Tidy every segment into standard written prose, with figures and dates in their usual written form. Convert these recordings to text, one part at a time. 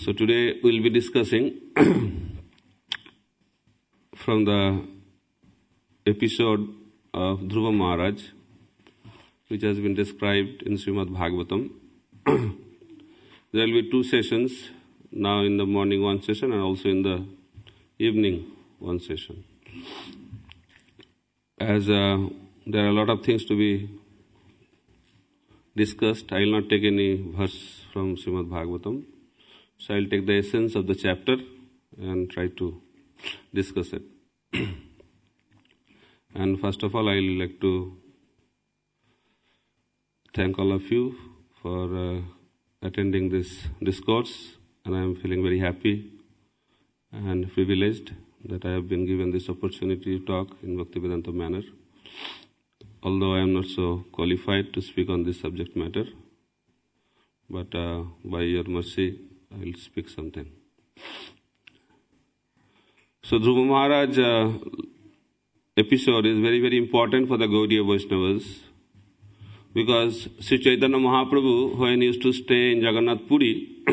So today we'll be discussing from the episode of Dhruva Maharaj, which has been described in Srimad Bhagavatam. There will be two sessions, now in the morning one session and also in the evening one session. As there are a lot of things to be discussed, I will not take any verse from Srimad Bhagavatam. So I will take the essence of the chapter and try to discuss it. And first of all, I would like to thank all of you for attending this discourse, and I am feeling very happy and privileged that I have been given this opportunity to talk in Bhaktivedanta manner. Although I am not so qualified to speak on this subject matter, but by your mercy, I will speak something. So Dhruva Maharaj episode is very, very important for the Gaudiya Vaishnavas, because Sri Chaitanya Mahaprabhu, when he used to stay in Jagannath Puri,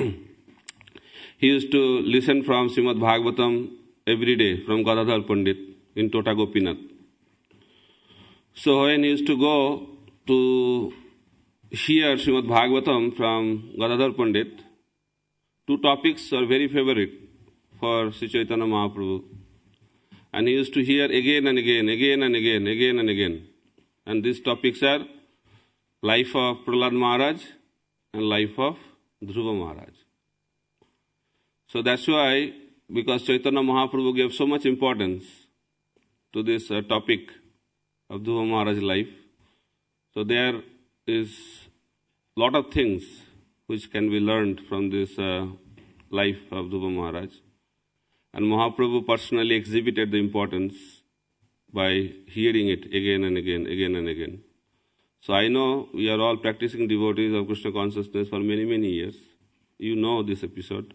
he used to listen from Srimad Bhagavatam every day from Gadadhar Pandit in Tota Gopinath. So when he used to go to hear Srimad Bhagavatam from Gadadhar Pandit, two topics are very favorite for Sri Chaitanya Mahaprabhu. And he used to hear again and again, again and again, again and again. And these topics are life of Prahlad Maharaj and life of Dhruva Maharaj. So that's why, because Chaitanya Mahaprabhu gave so much importance to this topic of Dhruva Maharaj's life, so there is a lot of things which can be learned from this life of Dhruva Maharaj. And Mahaprabhu personally exhibited the importance by hearing it again and again, again and again. So I know we are all practicing devotees of Krishna consciousness for many, many years. You know this episode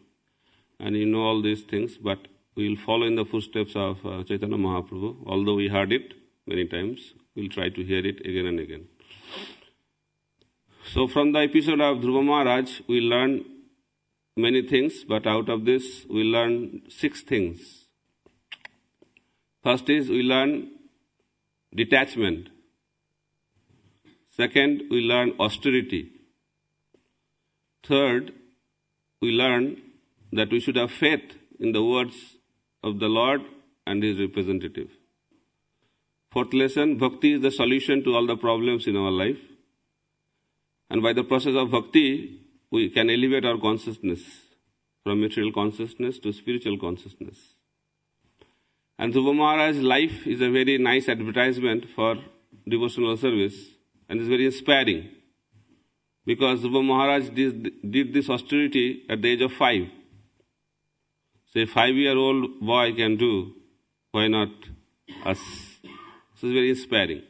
and you know all these things, but we will follow in the footsteps of Chaitanya Mahaprabhu. Although we heard it many times, we will try to hear it again and again. So from the episode of Dhruva Maharaj, we learn many things, but out of this we learn 6 things. First is we learn detachment. Second, we learn austerity. Third, we learn that we should have faith in the words of the Lord and His representative. Fourth lesson, bhakti is the solution to all the problems in our life. And by the process of bhakti, we can elevate our consciousness from material consciousness to spiritual consciousness. And Dhruva Maharaj's life is a very nice advertisement for devotional service, and is very inspiring, because Dhruva Maharaj did this austerity at the age of 5. So a 5-year-old boy can do, why not us? So it's very inspiring.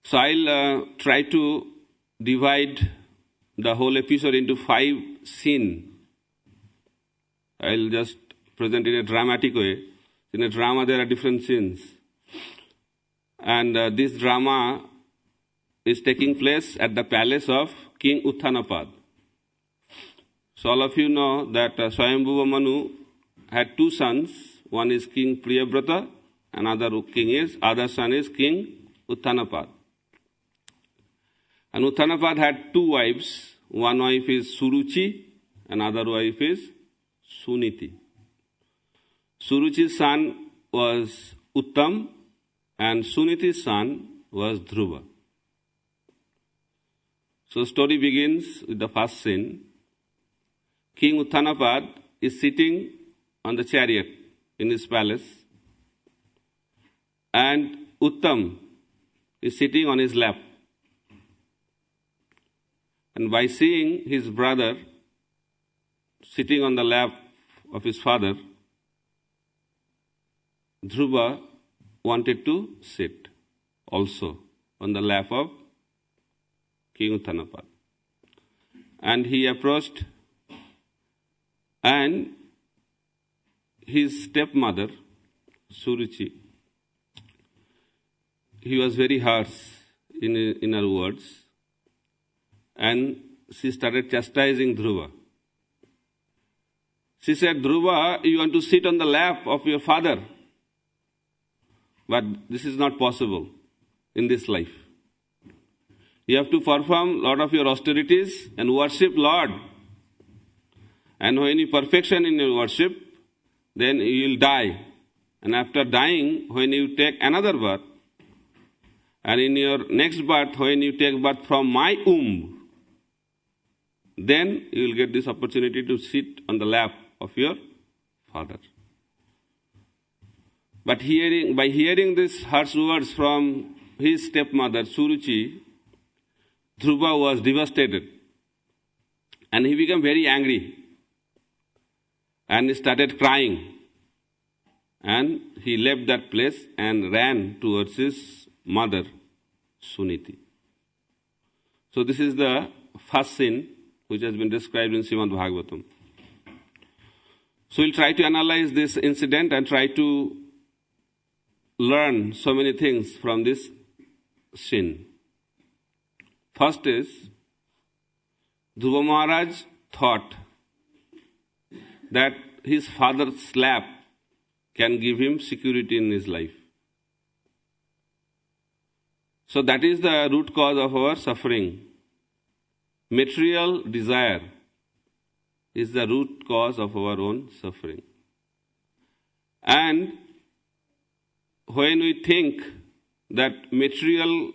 So I'll try to divide the whole episode into 5 scenes. I'll just present in a dramatic way. In a drama there are different scenes. And this drama is taking place at the palace of King Uttanapad. So all of you know that Swayambhuva Manu had 2 sons. One is King Priyabrata, other son is King Uttanapad. And Uttanapad had 2 wives. One wife is Suruchi, and other wife is Suniti. Suruchi's son was Uttam, and Suniti's son was Dhruva. So the story begins with the first scene. King Uttanapad is sitting on the chariot in his palace, and Uttam is sitting on his lap. And by seeing his brother sitting on the lap of his father, Dhruva wanted to sit also on the lap of King Uttanapad. And he approached, and his stepmother, Suruchi, he was very harsh in her words, and she started chastising Dhruva. She said, Dhruva, you want to sit on the lap of your father. But this is not possible in this life. You have to perform a lot of your austerities and worship Lord. And when you perfection in your worship, then you will die. And after dying, when you take another birth, and in your next birth, when you take birth from my womb, then you will get this opportunity to sit on the lap of your father. But by hearing these harsh words from his stepmother, Suruchi, Dhruva was devastated. And he became very angry. And he started crying. And he left that place and ran towards his mother, Suniti. So this is the first scene which has been described in Srimad Bhagavatam. So we'll try to analyze this incident and try to learn so many things from this scene. First is, Dhruva Maharaj thought that his father's slap can give him security in his life. So that is the root cause of our suffering. Material desire is the root cause of our own suffering. And when we think that material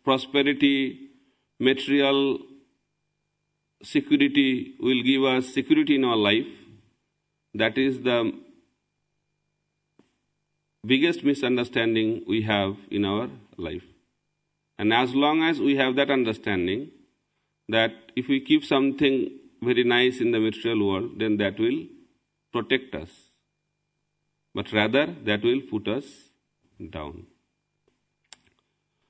prosperity, material security will give us security in our life, that is the biggest misunderstanding we have in our life. And as long as we have that understanding, that if we keep something very nice in the material world, then that will protect us. But rather, that will put us down.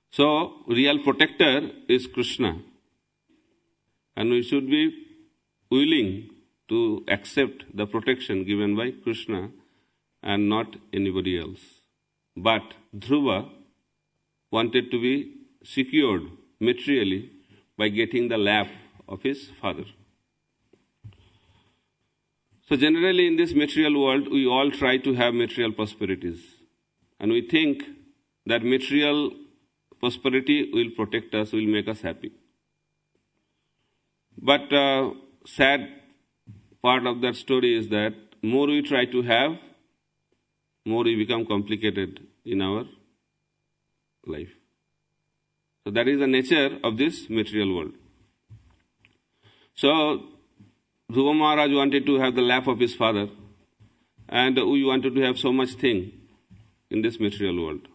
So, real protector is Krishna. And we should be willing to accept the protection given by Krishna and not anybody else. But Dhruva wanted to be secured materially by getting the lap of his father. So generally in this material world, we all try to have material prosperities. And we think that material prosperity will protect us, will make us happy. But sad part of that story is that more we try to have, more we become complicated in our life. So that is the nature of this material world. So Dhruva Maharaj wanted to have the lap of his father, and we wanted to have so much thing in this material world.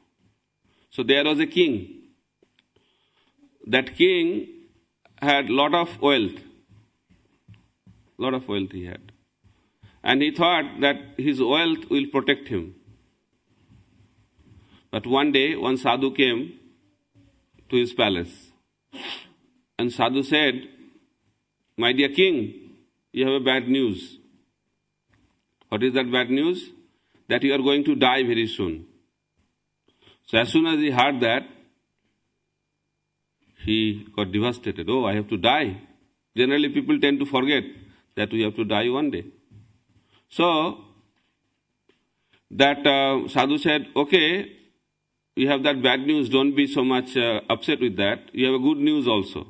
So there was a king. That king had lot of wealth. Lot of wealth he had. And he thought that his wealth will protect him. But one day, one sadhu came to his palace. And sadhu said, "My dear king, you have a bad news." What is that bad news? That you are going to die very soon. So as soon as he heard that, he got devastated. Oh, I have to die. Generally people tend to forget that we have to die one day. So that sadhu said, okay, you have that bad news, don't be so much upset with that. You have a good news also.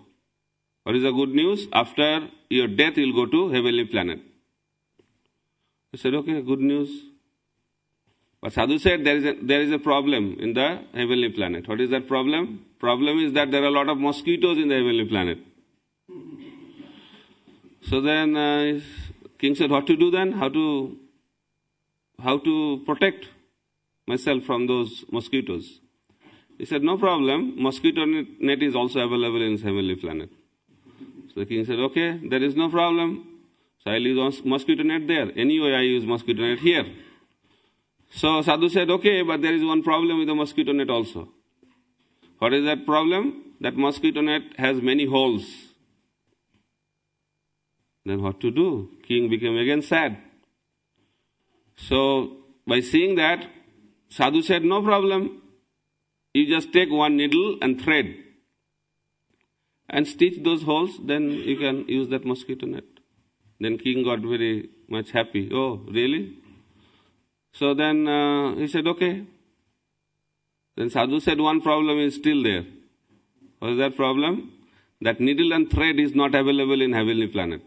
What is the good news? After your death, you will go to heavenly planet. He said, okay, good news. But sadhu said there is a problem in the heavenly planet. What is that problem? Problem is that there are a lot of mosquitoes in the heavenly planet. So then king said, what to do then? How to protect myself from those mosquitoes? He said, no problem. Mosquito net is also available in heavenly planet. So the king said, okay, there is no problem. So I'll use mosquito net there. Anyway, I use mosquito net here. So sadhu said, okay, but there is one problem with the mosquito net also. What is that problem? That mosquito net has many holes. Then what to do? King became again sad. So by seeing that, sadhu said, no problem. You just take one needle and thread and stitch those holes, then you can use that mosquito net. Then king got very much happy. Oh, really? So then he said, okay. Then sadhu said, one problem is still there. What is that problem? That needle and thread is not available in heavenly planet.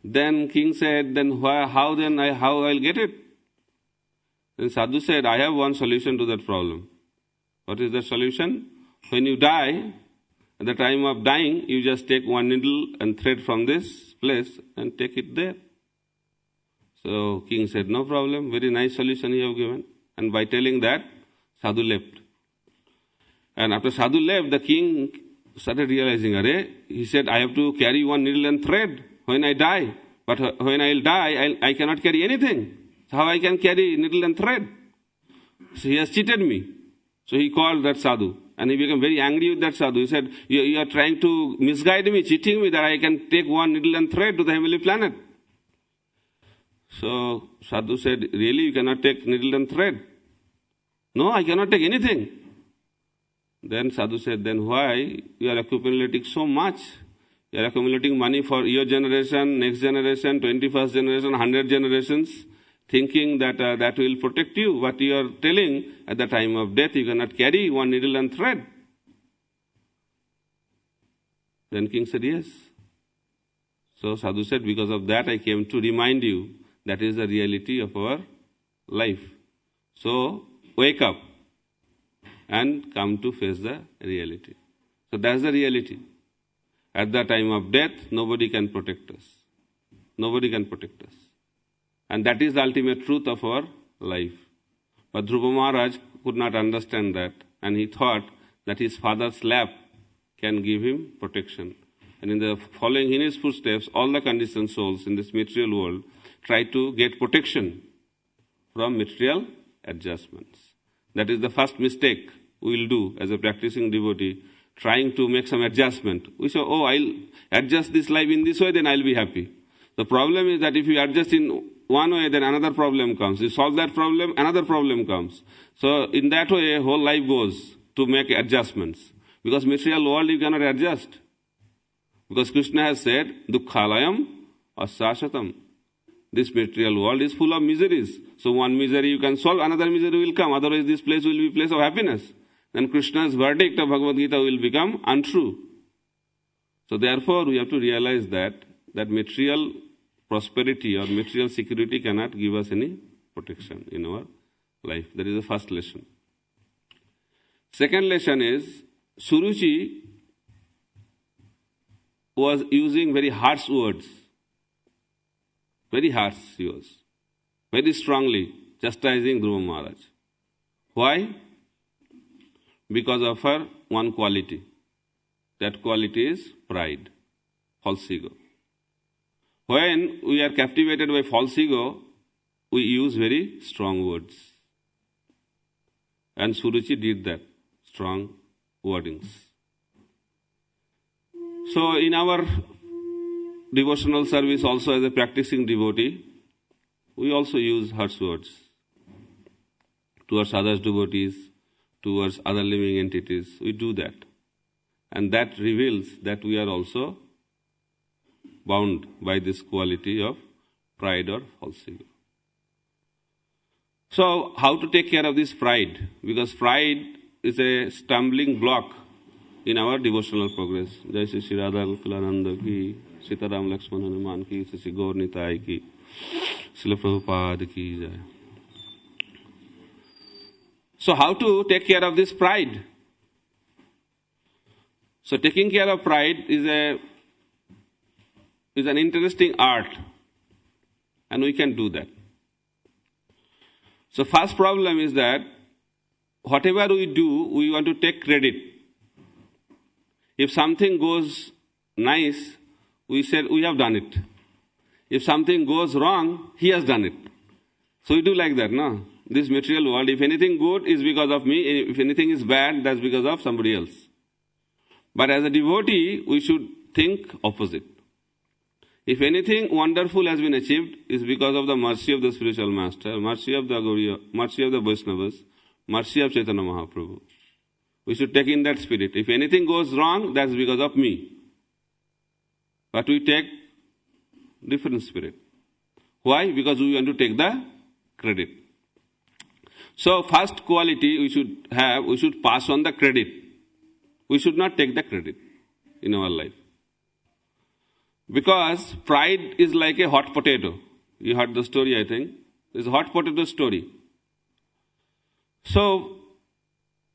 Then king said, then how I'll get it? Then sadhu said, I have one solution to that problem. What is the solution? When you die, at the time of dying, you just take one needle and thread from this place and take it there. So king said, no problem, very nice solution you have given. And by telling that, sadhu left. And after sadhu left, the king started realizing, he said, I have to carry one needle and thread when I die. But when I'll die, I cannot carry anything. So how I can carry needle and thread? So he has cheated me. So he called that sadhu. And he became very angry with that sadhu. He said, you are trying to misguide me, cheating me, that I can take one needle and thread to the heavenly planet. So sadhu said, really, you cannot take needle and thread? No, I cannot take anything. Then sadhu said, then why you are accumulating so much? You are accumulating money for your generation, next generation, 21st generation, 100 generations, thinking that that will protect you. But you are telling at the time of death you cannot carry one needle and thread. Then king said, yes. So sadhu said, because of that I came to remind you that is the reality of our life. So wake up and come to face the reality. So that's the reality. At the time of death, nobody can protect us. Nobody can protect us. And that is the ultimate truth of our life. But Dhruva Maharaj could not understand that, and he thought that his father's lap can give him protection. And following in his footsteps, all the conditioned souls in this material world try to get protection from material adjustments. That is the first mistake we will do as a practicing devotee, trying to make some adjustment. We say, I'll adjust this life in this way, then I'll be happy. The problem is that if you adjust in one way, then another problem comes. You solve that problem, another problem comes. So in that way, whole life goes to make adjustments. Because material world you cannot adjust. Because Krishna has said, Dukkhalayam asashatam. This material world is full of miseries. So one misery you can solve, another misery will come. Otherwise this place will be a place of happiness. Then Krishna's verdict of Bhagavad Gita will become untrue. So therefore we have to realize that material prosperity or material security cannot give us any protection in our life. That is the first lesson. Second lesson is, Suruchi was using very harsh words. Very harsh he was. Very strongly chastising Dhruva Maharaj. Why? Because of her one quality. That quality is pride, false ego. When we are captivated by false ego, we use very strong words. And Suruchi did that, strong wordings. So in our devotional service also as a practicing devotee, we also use harsh words towards others devotees, towards other living entities. We do that. And that reveals that we are also bound by this quality of pride or false ego. So how to take care of this pride? Because pride is a stumbling block in our devotional progress. Jai Shri Radha Gokulananda ki, Sitaram Lakshman Hanuman ki, Shri Gaur Nitai ki, Srila Prabhupada ki jai. So how to take care of this pride? So taking care of pride is an interesting art, and we can do that. So first problem is that whatever we do, we want to take credit. If something goes nice, we said we have done it. If something goes wrong, he has done it. So we do like that, no? This material world, if anything good is because of me, if anything is bad, that's because of somebody else. But as a devotee, we should think opposite. If anything wonderful has been achieved, is because of the mercy of the spiritual master, mercy of the Gauriya, mercy of the Vaishnavas, mercy of Chaitanya Mahaprabhu. We should take in that spirit. If anything goes wrong, that's because of me. But we take different spirit. Why? Because we want to take the credit. So first quality we should pass on the credit. We should not take the credit in our life. Because pride is like a hot potato. You heard the story, I think. It's a hot potato story. So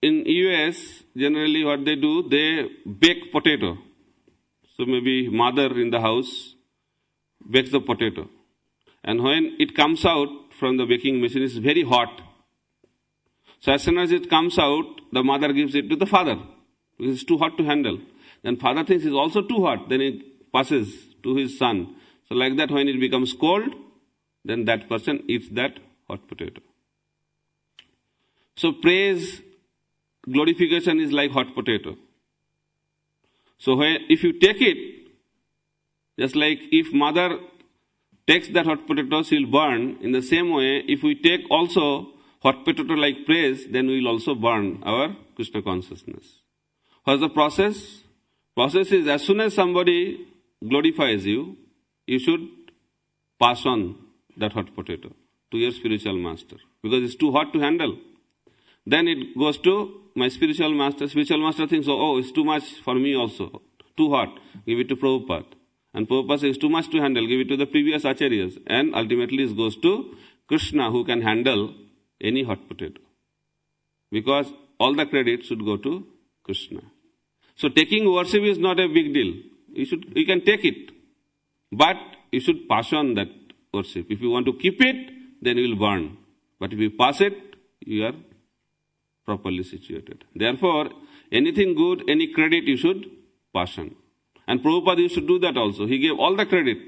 in US, generally what they do, they bake potato. So maybe mother in the house bakes the potato. And when it comes out from the baking machine, it's very hot. So as soon as it comes out, the mother gives it to the father, because it's too hot to handle. Then father thinks it's also too hot, then it passes to his son. So like that, when it becomes cold, then that person eats that hot potato. So praise, glorification is like hot potato. So if you take it, just like if mother takes that hot potato, she'll burn. In the same way, if we take also hot potato like praise, then we will also burn our Krishna consciousness. What's the process? Process is, as soon as somebody glorifies you, you should pass on that hot potato to your spiritual master, because it's too hot to handle. Then it goes to my spiritual master. Spiritual master thinks, oh, it's too much for me also. Too hot. Give it to Prabhupada. And Prabhupada says, too much to handle. Give it to the previous acharyas. And ultimately it goes to Krishna, who can handle any hot potato. Because all the credit should go to Krishna. So taking worship is not a big deal. You can take it. But you should pass on that worship. If you want to keep it, then you will burn. But if you pass it, you are properly situated. Therefore, anything good, any credit you should pass on. And Prabhupada used to do that also. He gave all the credit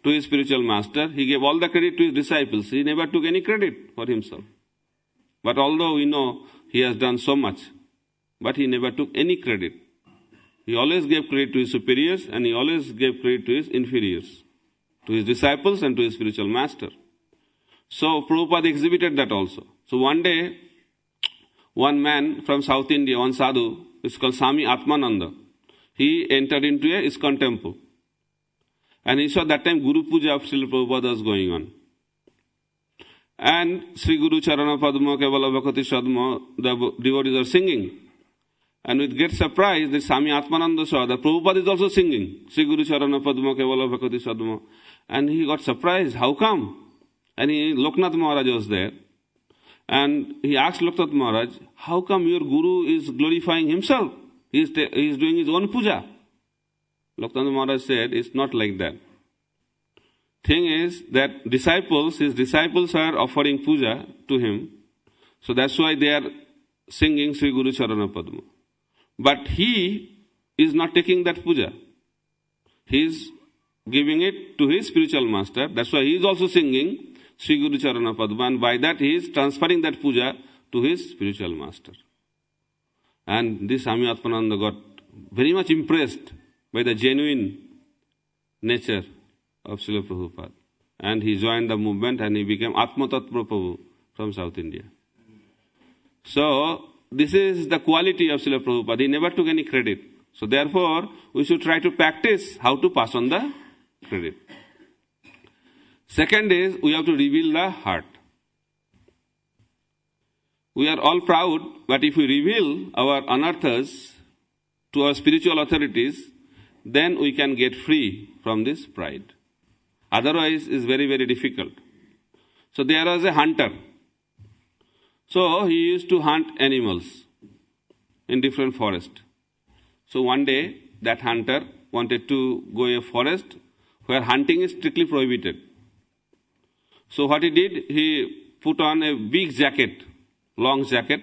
to his spiritual master. He gave all the credit to his disciples. He never took any credit for himself. But although we know he has done so much, but he never took any credit. He always gave credit to his superiors, and he always gave credit to his inferiors, to his disciples and to his spiritual master. So Prabhupada exhibited that also. So one day, one man from South India, one sadhu, is called Swami Atmananda. He entered into a ISKCON temple. And he saw that time Guru Puja of Srila Prabhupada was going on. And Sri Guru Charana Padma Kevala Bhakati Sadma, the devotees are singing. And with great surprise, the Swami Atmananda saw that Prabhupada is also singing. Sri Guru Charana Padma Kevala Bhakati Sadma. And he got surprised. How come? And Loknath Maharaj was there. And he asked Loknath Maharaj, how come your Guru is glorifying himself? He is doing his own puja. Loknath Maharaj said, it's not like that. Thing is that his disciples are offering puja to him. So that's why they are singing Sri Guru Charana Padma. But he is not taking that puja. He is giving it to his spiritual master. That's why he is also singing Sri Guru Charana Padma. And by that he is transferring that puja to his spiritual master. And this Swami Atmananda got very much impressed by the genuine nature of Srila Prabhupada. And he joined the movement and he became Atma Tattva Prabhu from South India. So, this is the quality of Srila Prabhupada. He never took any credit. So therefore, we should try to practice how to pass on the credit. Second is, we have to reveal the heart. We are all proud, but if we reveal our anarthas to our spiritual authorities, then we can get free from this pride. Otherwise, it's very, very difficult. So there was a hunter. So he used to hunt animals in different forests. So one day, that hunter wanted to go to a forest where hunting is strictly prohibited. So what he did, he put on a big jacket, long jacket,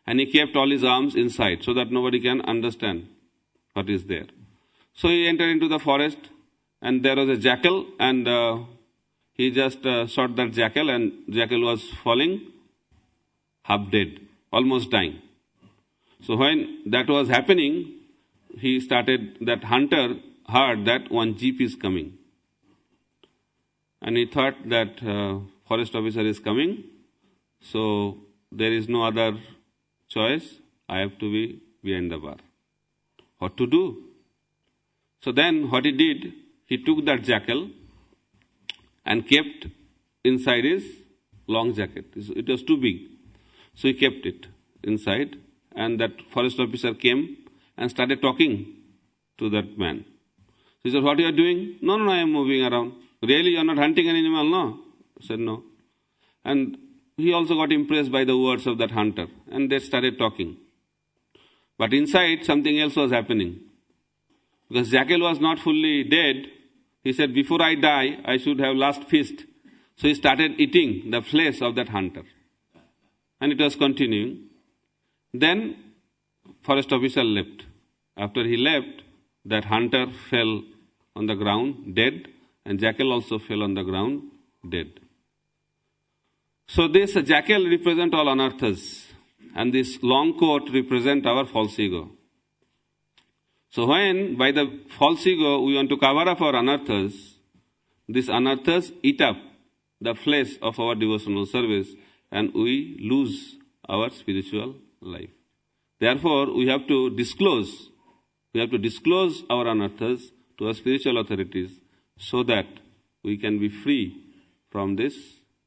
and he kept all his arms inside so that nobody can understand what is there. So he entered into the forest, and there was a jackal, and he just shot that jackal, and jackal was falling half dead, almost dying. So when that was happening, that hunter heard that one jeep is coming. And he thought that forest officer is coming, so there is no other choice, I have to be behind the bar. What to do? So then what he did, he took that jackal and kept inside his long jacket. It was too big. So he kept it inside, and that forest officer came and started talking to that man. So he said, "What you are doing?" No, I am moving around." "Really, you are not hunting an animal?" "No." I said, "No." And he also got impressed by the words of that hunter, and they started talking. But inside, something else was happening. Because jackal was not fully dead, he said, "Before I die, I should have last feast." So he started eating the flesh of that hunter. And it was continuing. Then forest officer left. After he left, that hunter fell on the ground dead, and jackal also fell on the ground dead. So this jackal represent all anarthas, and this long coat represent our false ego. So when by the false ego we want to cover up our anarthas, these anarthas eat up the flesh of our devotional service, and we lose our spiritual life. Therefore, we have to disclose our anarthas to our spiritual authorities so that we can be free from these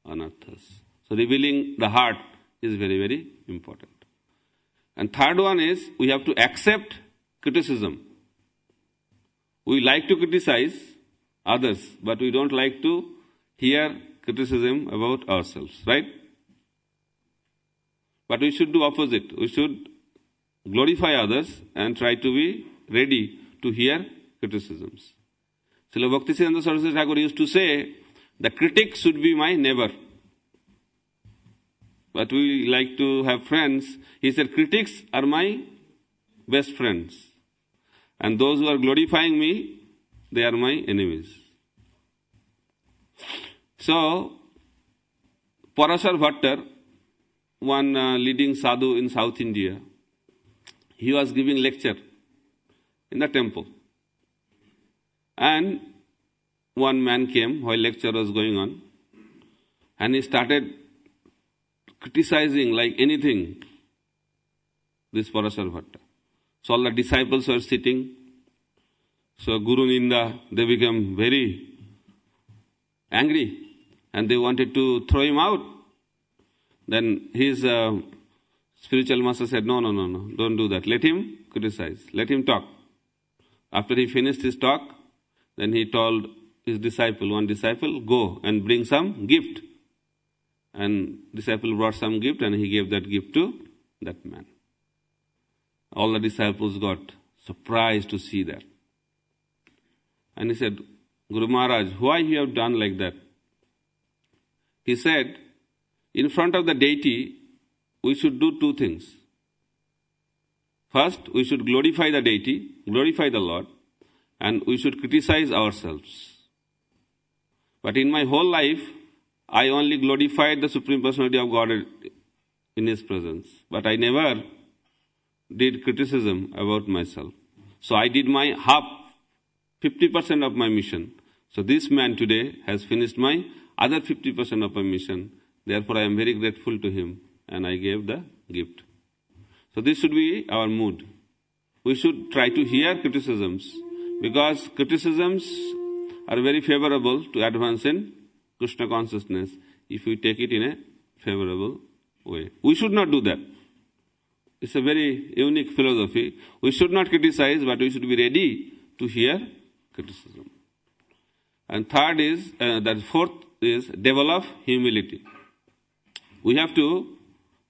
anarthas. So revealing the heart is very, very important. And third one is we have to accept criticism. We like to criticize others, but we don't like to hear criticism about ourselves, right? But we should do opposite. We should glorify others and try to be ready to hear criticisms. Srila Bhaktisiddhanta Saraswati Thakur used to say, the critic should be my neighbor. But we like to have friends. He said, critics are my best friends. And those who are glorifying me, they are my enemies. So, Parashar Bhattar, one leading sadhu in South India, he was giving lecture in the temple. And one man came while lecture was going on, and he started criticizing like anything this Parashar Bhattar. So all the disciples were sitting. So Guru Ninda, they became very angry and they wanted to throw him out. Then his spiritual master said, no, don't do that. Let him criticize. Let him talk. After he finished his talk, then he told his disciple, one disciple, go and bring some gift. And disciple brought some gift and he gave that gift to that man. All the disciples got surprised to see that. And he said, Guru Maharaj, why you have done like that? He said, in front of the deity, we should do two things. First, we should glorify the deity, glorify the Lord, and we should criticize ourselves. But in my whole life, I only glorified the Supreme Personality of God in His presence. But I never did criticism about myself. So I did my 50% of my mission. So this man today has finished my other 50% of my mission. Therefore I am very grateful to him and I gave the gift. So this should be our mood. We should try to hear criticisms because criticisms are very favorable to advance in Krishna consciousness if we take it in a favorable way. We should not do that. It's a very unique philosophy. We should not criticize, but we should be ready to hear criticism. And fourth is develop humility. We have to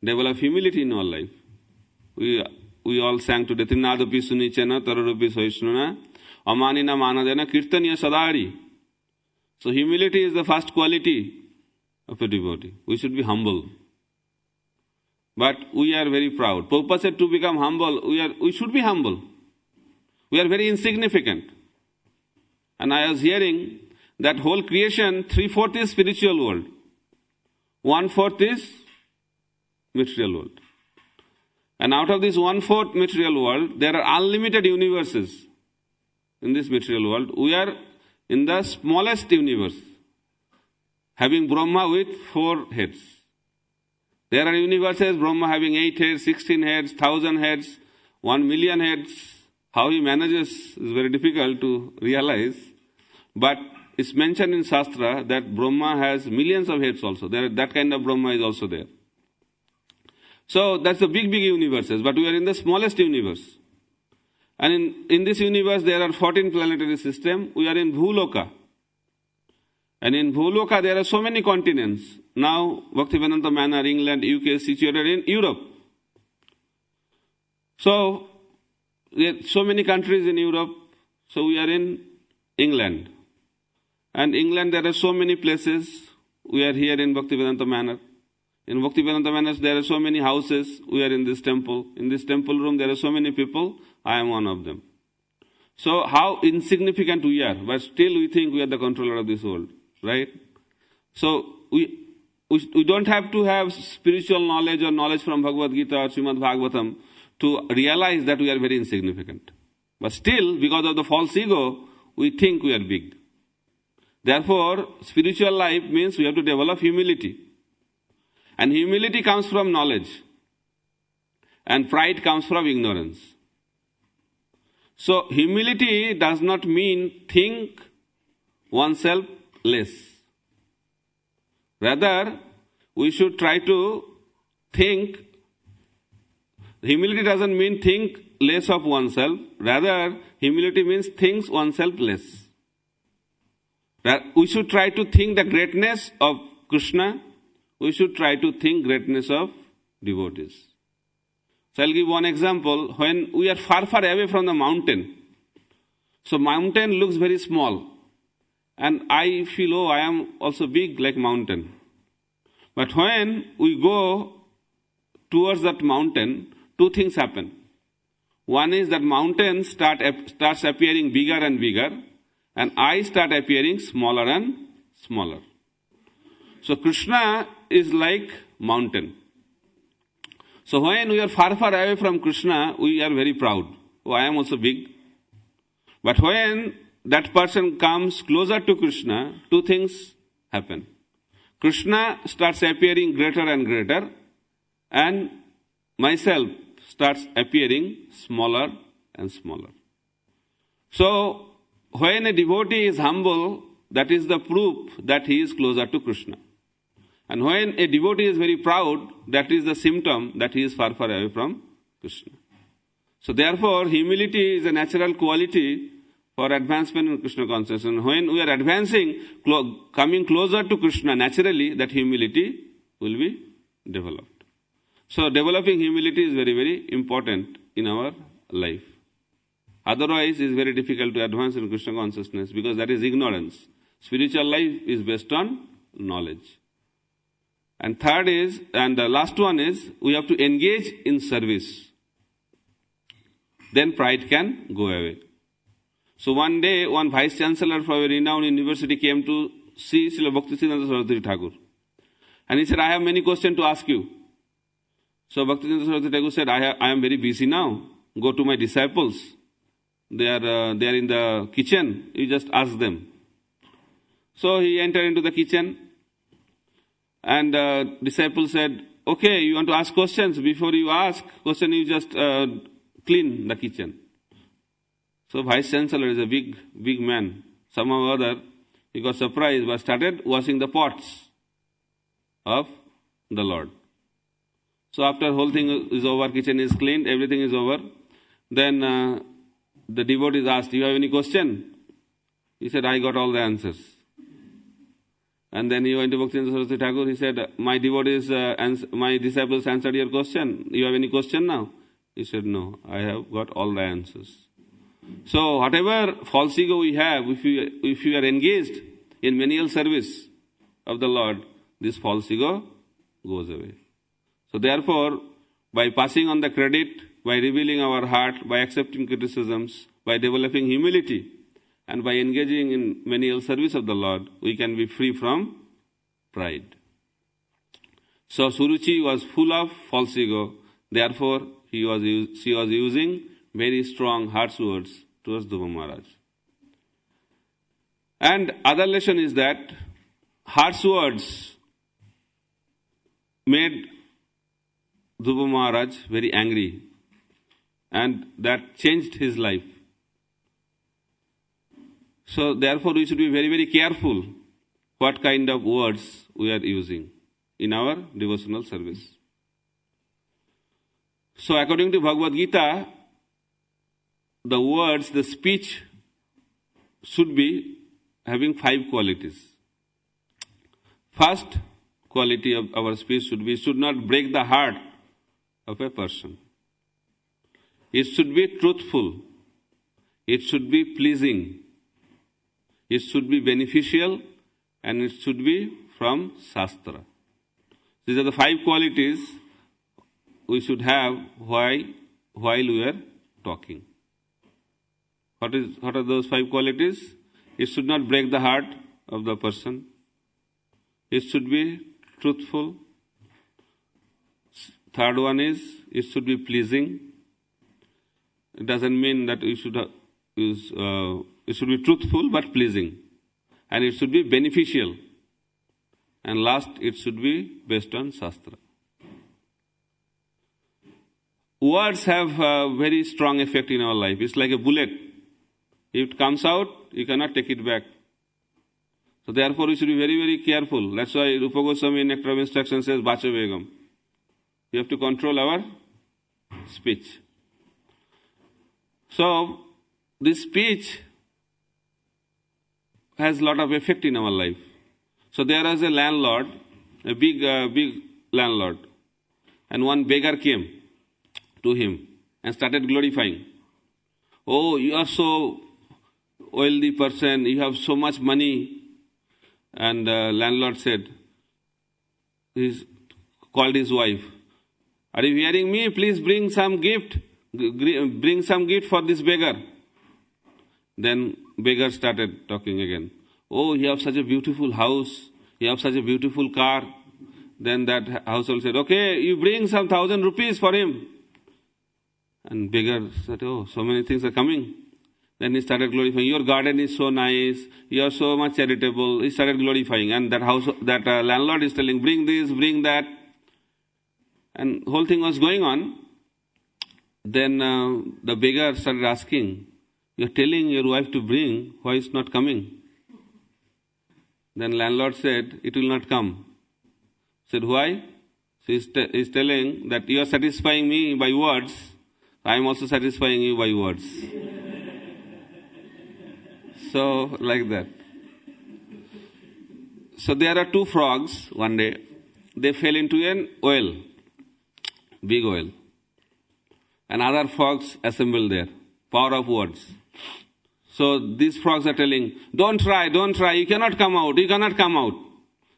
develop humility in our life. We all sang today, Trinadapi Sunichana, Tararupi Soishnuna, Amanina Manadena, Kirtaniya Sadari. So humility is the first quality of a devotee. We should be humble. But we are very proud. Prabhupada said to become humble, we should be humble. We are very insignificant. And I was hearing that whole creation, 3/4 is spiritual world. 1/4 is material world. And out of this 1/4 material world, there are unlimited universes in this material world. We are in the smallest universe, having Brahma with 4 heads. There are universes, Brahma having 8 heads, 16 heads, 1,000 heads, 1 million heads. How he manages is very difficult to realize. But it's mentioned in Shastra that Brahma has millions of heads also. That kind of Brahma is also there. So that's the big universes, but we are in the smallest universe. And in this universe there are 14 planetary systems. We are in Bhuloka. And in Bhuloka there are so many continents. Now Bhaktivedanta Manor, England, UK is situated in Europe. So there are so many countries in Europe. So we are in England. And England there are so many places. We are here in Bhaktivedanta Manor. In Bhaktivedanta Manor there are so many houses. We are in this temple. In this temple room there are so many people. I am one of them. So how insignificant we are, but still we think we are the controller of this world, right? So we don't have to have spiritual knowledge or knowledge from Bhagavad Gita or Srimad Bhagavatam to realize that we are very insignificant. But still, because of the false ego, we think we are big. Therefore, spiritual life means we have to develop humility. And humility comes from knowledge. And pride comes from ignorance. So, humility does not mean think oneself less. Rather, we should try to think. Humility doesn't mean think less of oneself. Rather, humility means think oneself less. We should try to think the greatness of Krishna. We should try to think greatness of devotees. So I'll give one example. When we are far away from the mountain, so mountain looks very small. And I feel, oh, I am also big like mountain. But when we go towards that mountain, two things happen. One is that mountain starts appearing bigger and bigger, and I start appearing smaller and smaller. So Krishna is like mountain. So when we are far away from Krishna, we are very proud. Oh, I am also big. But when that person comes closer to Krishna, two things happen. Krishna starts appearing greater and greater, and myself starts appearing smaller and smaller. So, when a devotee is humble, that is the proof that he is closer to Krishna. And when a devotee is very proud, that is the symptom that he is far away from Krishna. So therefore, humility is a natural quality for advancement in Krishna consciousness. And when we are advancing, coming closer to Krishna, naturally that humility will be developed. So developing humility is very important in our life. Otherwise, it is very difficult to advance in Krishna consciousness because that is ignorance. Spiritual life is based on knowledge. And third is, and the last one is, we have to engage in service. Then pride can go away. So one day, one vice chancellor from a renowned university came to see Srila Bhaktisiddhanta Saraswati Thakur. And he said, I have many questions to ask you. So Bhaktisiddhanta Saraswati Thakur said, I am very busy now. Go to my disciples. They are in the kitchen. You just ask them. So he entered into the kitchen. And disciple said, okay, you want to ask questions. Before you ask question, you just clean the kitchen. So vice chancellor is a big man. Somehow or other, he got surprised but started washing the pots of the Lord. So after whole thing is over, kitchen is cleaned, everything is over, then the devotee is asked, do you have any question? He said, I got all the answers. And then he went to Bhaktisiddhanta Saraswati Thakur. He said, my devotees, my disciples answered your question. You have any question now? He said, no, I have got all the answers. So whatever false ego we have, if you are engaged in menial service of the Lord, this false ego goes away. So therefore, by passing on the credit, by revealing our heart, by accepting criticisms, by developing humility, and by engaging in menial service of the Lord, we can be free from pride. So Suruchi was full of false ego. Therefore, she was using very strong, harsh words towards Dhruva Maharaj. And other lesson is that harsh words made Dhruva Maharaj very angry, and that changed his life. So therefore we should be very, very careful what kind of words we are using in our devotional service. So according to Bhagavad Gita, the words, the speech should be having 5 qualities. First quality of our speech should not break the heart of a person. It should be truthful. It should be pleasing. It should be beneficial, and it should be from Shastra. These are the 5 qualities we should have while we are talking. What are those 5 qualities? It should not break the heart of the person. It should be truthful. Third one is, it should be pleasing. It doesn't mean that it should be truthful but pleasing. And it should be beneficial. And last, it should be based on Shastra. Words have a very strong effect in our life. It's like a bullet. If it comes out, you cannot take it back. So therefore, we should be very, very careful. That's why Rupa Goswami in Nectar of Instruction says, Bacha Begam. We have to control our speech. So, this speech has a lot of effect in our life. So there is a landlord, a big landlord, and one beggar came to him and started glorifying. Oh, you are so wealthy person, you have so much money. And landlord said, he called his wife, are you hearing me? Please bring some gift. Bring some gift for this beggar. Then beggar started talking again. Oh, you have such a beautiful house. You have such a beautiful car. Then that household said, okay, you bring some 1,000 rupees for him. And beggar said, oh, so many things are coming. Then he started glorifying. Your garden is so nice. You are so much charitable. He started glorifying. And that landlord is telling, bring this, bring that. And whole thing was going on. Then the beggar started asking, you are telling your wife to bring, why is not coming? Then landlord said, it will not come. Said, why? So he's telling that you are satisfying me by words. I am also satisfying you by words. So, like that. So there are 2 frogs one day. They fell into an well, big well. And other frogs assembled there. Power of words. So these frogs are telling, don't try, you cannot come out, you cannot come out.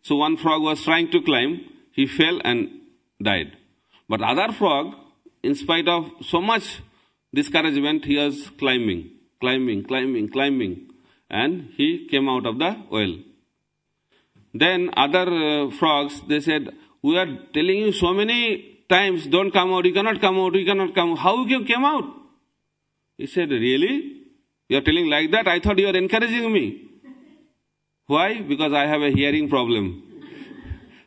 So one frog was trying to climb, he fell and died. But other frog, in spite of so much discouragement, he was climbing. And he came out of the well. Then other frogs, they said, we are telling you so many times, don't come out, you cannot come out, you cannot come out. How you came out? He said, really? You are telling like that? I thought you are encouraging me. Why? Because I have a hearing problem.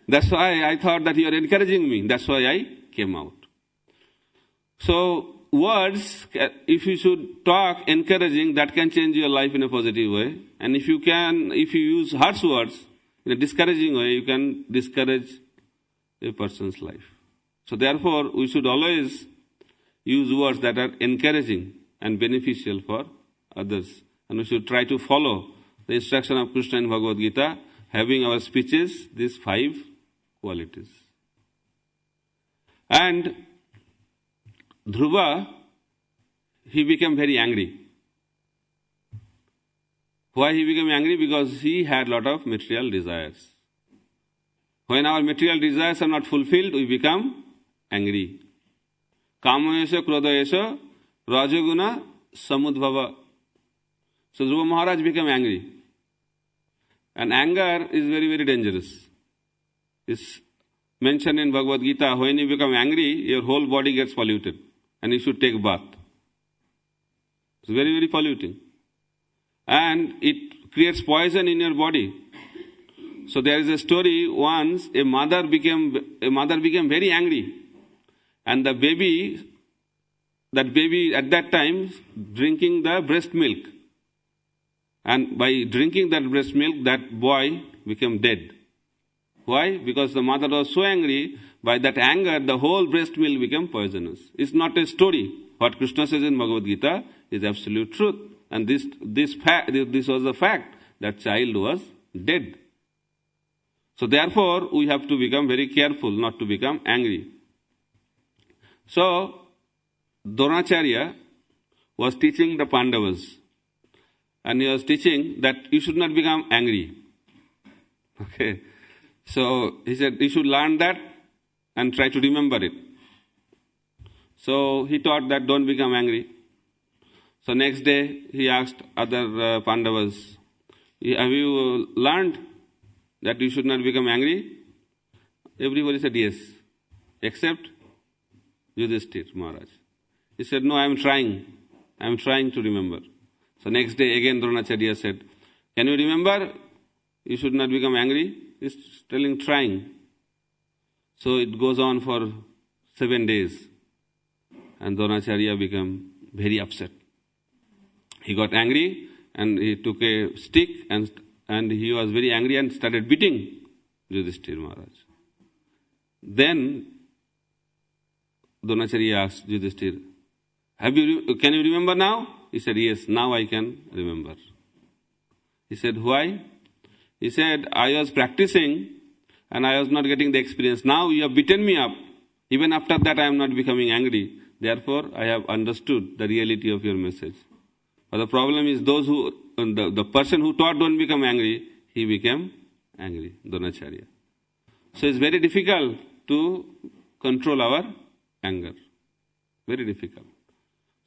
That's why I thought that you are encouraging me. That's why I came out. So, words, if you should talk encouraging, that can change your life in a positive way. And if you use harsh words in a discouraging way, you can discourage a person's life. So therefore, we should always use words that are encouraging and beneficial for others. And we should try to follow the instruction of Krishna in Bhagavad Gita, having our speeches these 5 qualities. And Dhruva, he became very angry. Why he became angry? Because he had a lot of material desires. When our material desires are not fulfilled, we become angry. Kamayesha, krodayesha, rajaguna, samudbhava. So Dhruva Maharaj became angry. And anger is very, very dangerous. It's mentioned in Bhagavad Gita, when you become angry, your whole body gets polluted. And you should take bath. It's very, very polluting. And it creates poison in your body. So there is a story, once a mother became very angry. And that baby at that time drinking the breast milk. And by drinking that breast milk, that boy became dead. Why? Because the mother was so angry, by that anger, the whole breast milk became poisonous. It's not a story. What Krishna says in Bhagavad Gita is absolute truth. And this was the fact, that child was dead. So therefore, we have to become very careful not to become angry. So, Dronacharya was teaching the Pandavas. And he was teaching that you should not become angry. Okay. So, he said, you should learn that and try to remember it. So, he taught that don't become angry. So, next day, he asked other Pandavas, have you learned that you should not become angry? Everybody said yes, except Yudhishthira Maharaj. He said, no, I am trying to remember. So next day again Dronacharya said, can you remember? You should not become angry. He's telling trying. So it goes on for 7 days. And Dronacharya became very upset. He got angry and he took a stick and he was very angry and started beating Yudhishthira Maharaj. Then Dronacharya asked Yudhishthira, can you remember now? He said, yes, now I can remember. He said, why? He said, I was practicing and I was not getting the experience. Now you have beaten me up. Even after that I am not becoming angry. Therefore, I have understood the reality of your message. But the problem is the person who taught don't become angry, he became angry, Dronacharya. So it's very difficult to control our anger. Very difficult.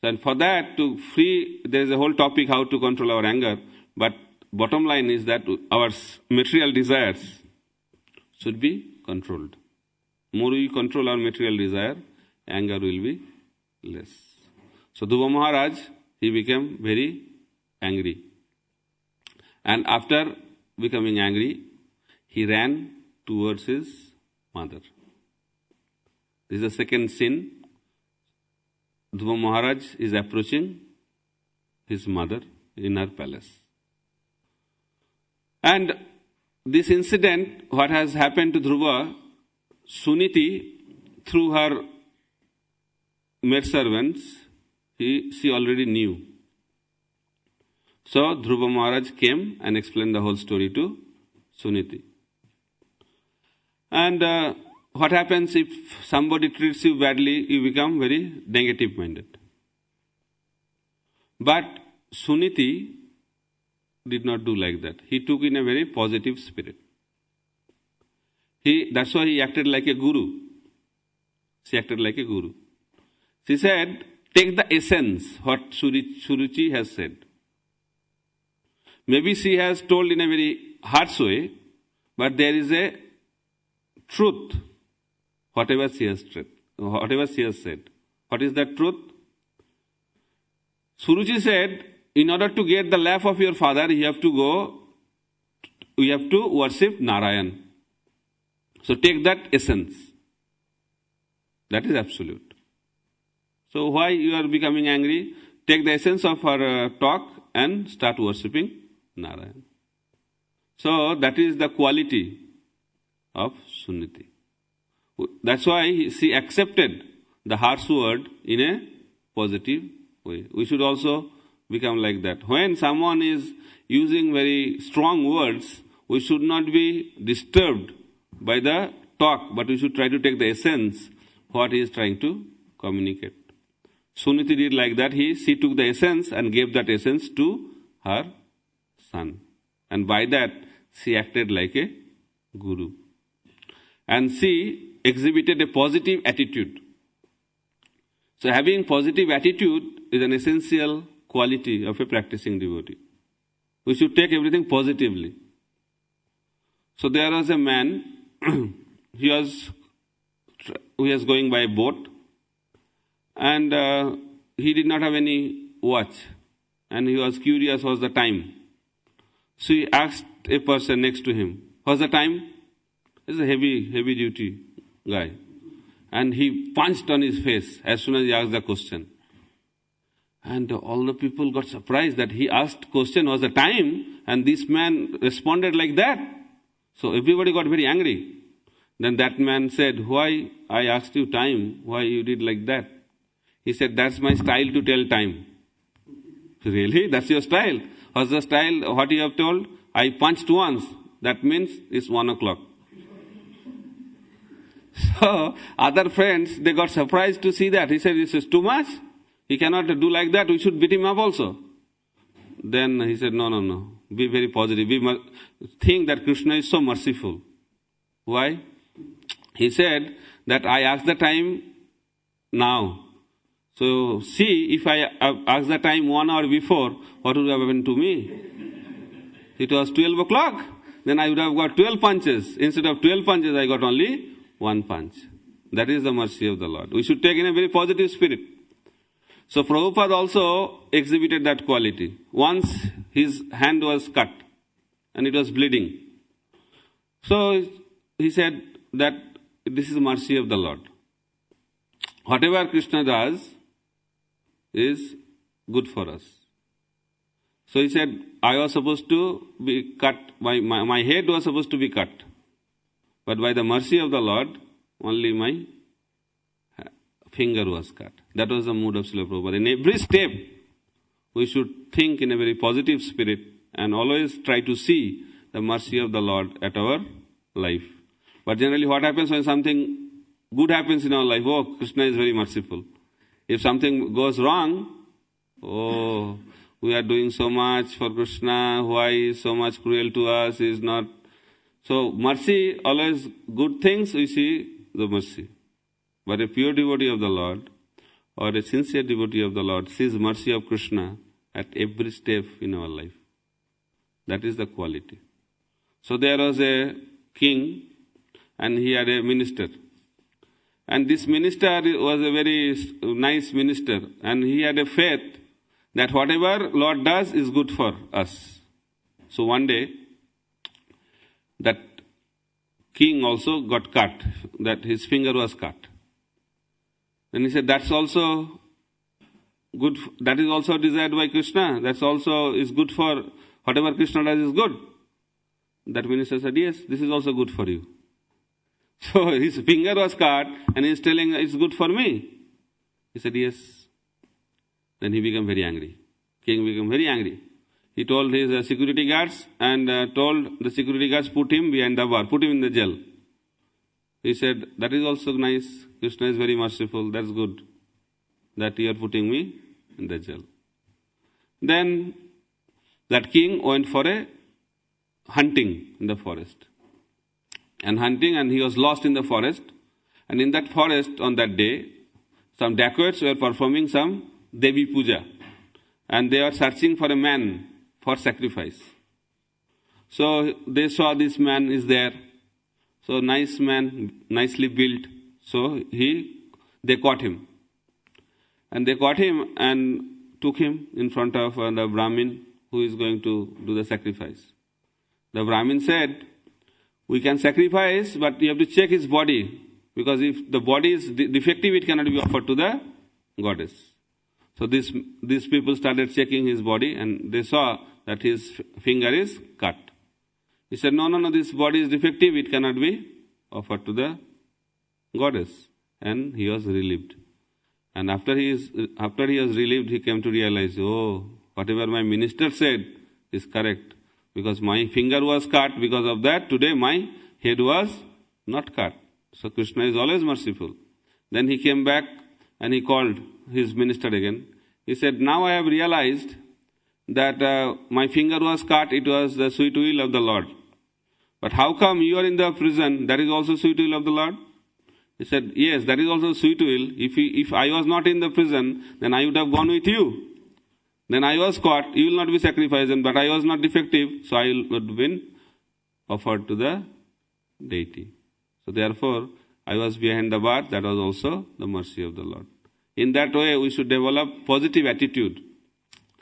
And for that, there is a whole topic how to control our anger. But bottom line is that our material desires should be controlled. More we control our material desire, anger will be less. So Dhruva Maharaj, he became very angry. And after becoming angry, he ran towards his mother. This is the second sin. Dhruva Maharaj is approaching his mother in her palace. And this incident, what has happened to Dhruva, Suniti, through her maidservants, she already knew. So Dhruva Maharaj came and explained the whole story to Suniti. And what happens if somebody treats you badly, you become very negative minded. But Suniti did not do like that. He took in a very positive spirit. That's why he acted like a guru. She acted like a guru. She said, take the essence, what Suruchi has said. Maybe she has told in a very harsh way, but there is a truth, whatever she has said. What is that truth? Suruchi said, in order to get the love of your father, you have to worship Narayan. So take that essence. That is absolute. So why you are becoming angry? Take the essence of her talk and start worshipping Narayan. So that is the quality of Suniti. That's why she accepted the harsh word in a positive way. We should also become like that. When someone is using very strong words, we should not be disturbed by the talk, but we should try to take the essence, what he is trying to communicate. Suniti did like that. She took the essence and gave that essence to her son. And by that, she acted like a guru. And she exhibited a positive attitude. So having positive attitude is an essential quality of a practicing devotee. We should take everything positively. So there was a man, he was going by a boat, and he did not have any watch, and he was curious what's the time. So he asked a person next to him, what's the time? He's a heavy duty guy. And he punched on his face as soon as he asked the question. And all the people got surprised that he asked question, was the time, and this man responded like that. So everybody got very angry. Then that man said, why I asked you time, why you did like that? He said, that's my style to tell time. Really? That's your style? What's the style? What you have told? I punched once. That means it's 1 o'clock. So other friends, they got surprised to see that. He said, this is too much. He cannot do like that. We should beat him up also. Then he said, no. Be very positive. We think that Krishna is so merciful. Why? He said that I asked the time now. So see, if I asked the time 1 hour before, what would have happened to me? It was 12 o'clock. Then I would have got 12 punches. Instead of 12 punches, I got only 1 punch. That is the mercy of the Lord. We should take in a very positive spirit. So Prabhupada also exhibited that quality. Once his hand was cut and it was bleeding. So he said that this is the mercy of the Lord. Whatever Krishna does is good for us. So he said, I was supposed to be cut, my head was supposed to be cut. But by the mercy of the Lord, only my finger was cut. That was the mood of Srila Prabhupada. In every step, we should think in a very positive spirit and always try to see the mercy of the Lord at our life. But generally what happens when something good happens in our life? Oh, Krishna is very merciful. If something goes wrong, oh, we are doing so much for Krishna, why he is so much cruel to us, he is not. So mercy, always good things we see the mercy. But a pure devotee of the Lord or a sincere devotee of the Lord sees mercy of Krishna at every step in our life. That is the quality. So there was a king and he had a minister. And this minister was a very nice minister and he had a faith that whatever Lord does is good for us. So one day, that king also got cut, that his finger was cut. Then he said, that's also good, that is also desired by Krishna, that's also is good for, whatever Krishna does is good. That minister said, yes, this is also good for you. So his finger was cut and he is telling, it's good for me. He said, yes. Then he became very angry. King became very angry. He told his security guards and told the security guards, put him behind the bar, put him in the jail. He said, that is also nice. Krishna is very merciful. That's good that you are putting me in the jail. Then that king went for a hunting in the forest. And hunting, and he was lost in the forest. And in that forest on that day, some dacoits were performing some Devi Puja. And they are searching for a man for sacrifice. So they saw this man is there. So nice man, nicely built. So they caught him. And they caught him and took him in front of the Brahmin who is going to do the sacrifice. The Brahmin said, we can sacrifice, but you have to check his body. Because if the body is defective, it cannot be offered to the goddess. So these people started checking his body and they saw that his finger is cut. He said, no, this body is defective, it cannot be offered to the goddess. And he was relieved. And after he was relieved, he came to realize, oh, whatever my minister said is correct. Because my finger was cut, because of that, today my head was not cut. So Krishna is always merciful. Then he came back and he called his minister again. He said, now I have realized that my finger was cut, it was the sweet will of the Lord. But how come you are in the prison, that is also sweet will of the Lord? He said, yes, that is also sweet will. If I was not in the prison, then I would have gone with you. Then I was caught, you will not be sacrificed, but I was not defective, so I would have been offered to the deity. So therefore, I was behind the bar, that was also the mercy of the Lord. In that way, we should develop positive attitude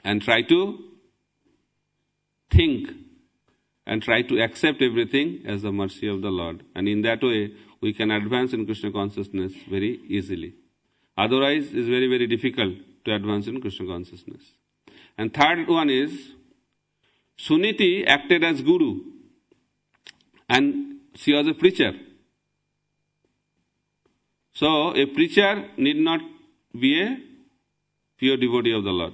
and try to think and try to accept everything as the mercy of the Lord. And in that way, we can advance in Krishna consciousness very easily. Otherwise, it's very, very difficult to advance in Krishna consciousness. And third one is, Suniti acted as guru and she was a preacher. So a preacher need not be a pure devotee of the Lord.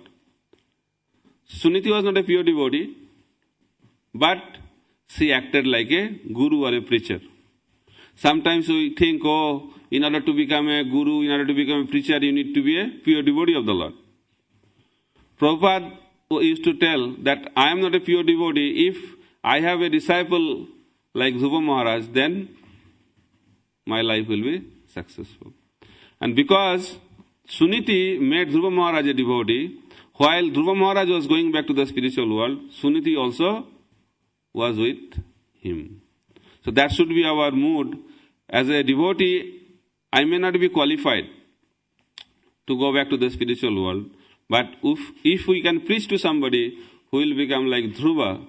Suniti was not a pure devotee, but she acted like a guru or a preacher. Sometimes we think, in order to become a guru, in order to become a preacher, you need to be a pure devotee of the Lord. Prabhupada used to tell that I am not a pure devotee. If I have a disciple like Dhruva Maharaj, then my life will be successful. And because Suniti made Dhruva Maharaj a devotee, while Dhruva Maharaj was going back to the spiritual world, Suniti also was with him. So that should be our mood. As a devotee, I may not be qualified to go back to the spiritual world, but if we can preach to somebody who will become like Dhruva,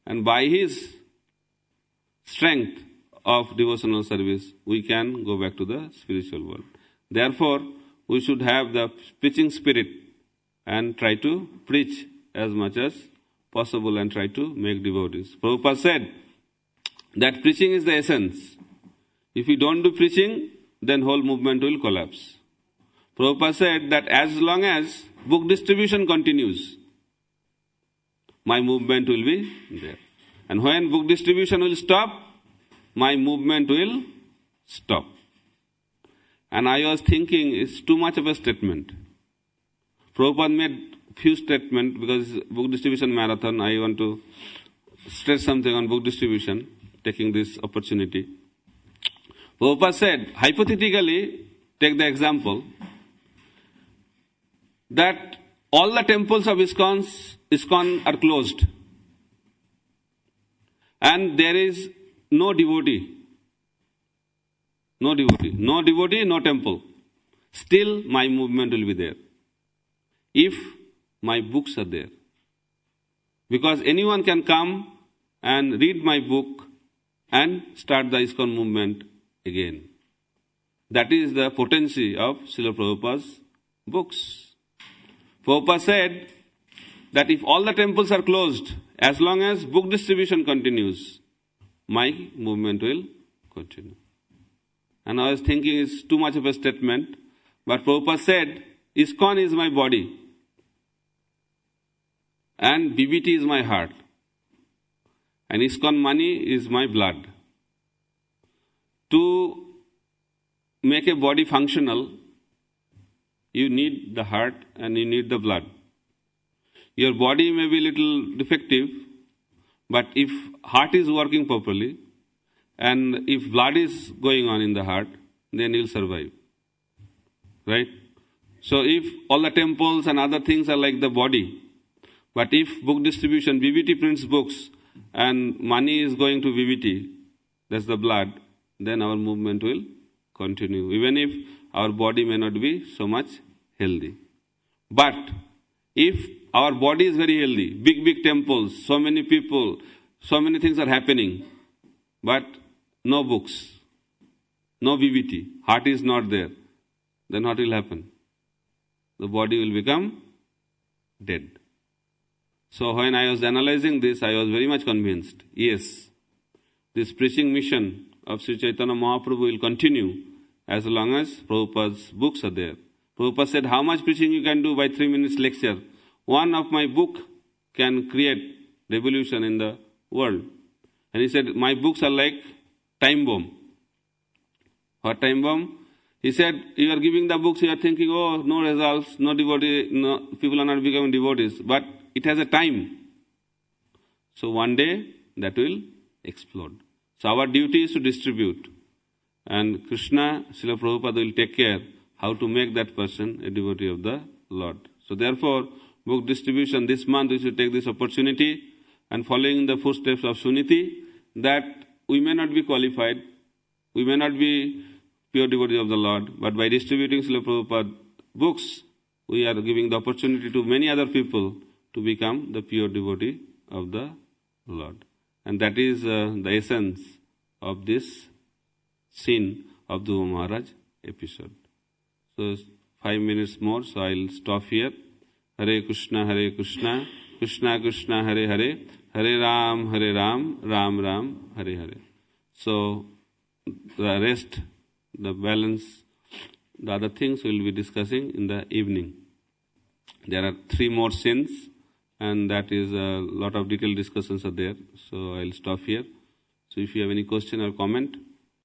and by his strength of devotional service, we can go back to the spiritual world. Therefore, we should have the preaching spirit and try to preach as much as possible and try to make devotees. Prabhupada said that preaching is the essence. If we don't do preaching, then whole movement will collapse. Prabhupada said that as long as book distribution continues, my movement will be there. And when book distribution will stop, my movement will stop. And I was thinking, it's too much of a statement. Prabhupada made few statements because book distribution marathon, I want to stress something on book distribution, taking this opportunity. Prabhupada said, hypothetically, take the example, that all the temples of ISKCON are closed. And there is no devotee. No devotee. No devotee, no temple. Still my movement will be there. If my books are there. Because anyone can come and read my book and start the ISKCON movement again. That is the potency of Srila Prabhupada's books. Prabhupada said that if all the temples are closed, as long as book distribution continues, my movement will continue. And I was thinking it's too much of a statement, but Prabhupada said, ISKCON is my body and BBT is my heart and ISKCON money is my blood. To make a body functional, you need the heart and you need the blood. Your body may be little defective, but if heart is working properly and if blood is going on in the heart, then you'll survive. Right? So if all the temples and other things are like the body, but if book distribution, BBT prints books and money is going to BBT, that's the blood, then our movement will continue, even if our body may not be so much healthy. But if our body is very healthy, big temples, so many people, so many things are happening, but no books, no BBT, heart is not there, then what will happen? The body will become dead. So when I was analyzing this, I was very much convinced, yes, this preaching mission of Sri Chaitanya Mahaprabhu will continue as long as Prabhupada's books are there. Prabhupada said, how much preaching you can do by 3 minutes lecture? One of my book can create revolution in the world. And he said, my books are like time bomb. What time bomb? He said, you are giving the books, you are thinking, oh, no results, no devotee, no, people are not becoming devotees. But it has a time. So one day that will explode. So our duty is to distribute. And Krishna, Srila Prabhupada will take care how to make that person a devotee of the Lord. So therefore, book distribution, this month we should take this opportunity and following the footsteps of Suniti, that we may not be qualified, we may not be pure devotees of the Lord, but by distributing Srila Prabhupada books, we are giving the opportunity to many other people to become the pure devotee of the Lord. And that is the essence of this scene of Dhruva Maharaj episode. So 5 minutes more, so I'll stop here. Hare Krishna, Krishna Krishna, Hare Hare, Hare Ram, Ram Ram, Hare Hare. So the rest, the balance, the other things we'll be discussing in the evening. There are 3 more sins, and that is a lot of detailed discussions are there. So I'll stop here. So if you have any question or comment,